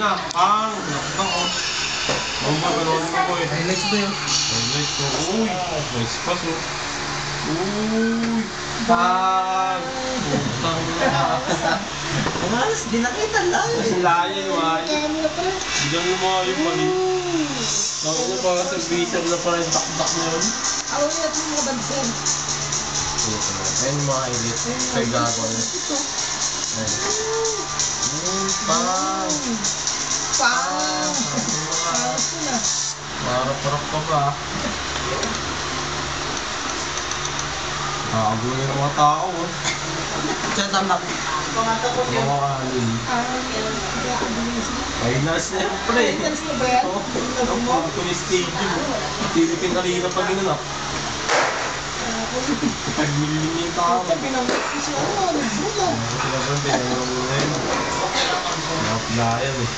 na. Pang! Nakita ko. Ang magano'n mo ko eh. Highlights ba yun? Highlights ko. Uy! Nice pass oh. Uy! Pang! Putang na. Ang alas, di nakita lang. Ang layo yung ay. Bigyan mo mga yung mali. Ako na pa sa visa na parang dakdak na yun. Ako na yung mga bansin. Ayun yung mga highlights. Kay Gago. Ayun. Pang! Pang! Marap-marap ka ba? Nakagulo yung mga tao oh. Diyan tamak. Mga kanin. Ay, nurse na yun pre. Nurse na ba yan? Ang mga tuloy stadium. Philippine Arena pa ginanap. Pag-million yung tao. Sabi ng siya, ano, nagbulo. Sila ba, pinagawin mo na yun. Mga playan eh.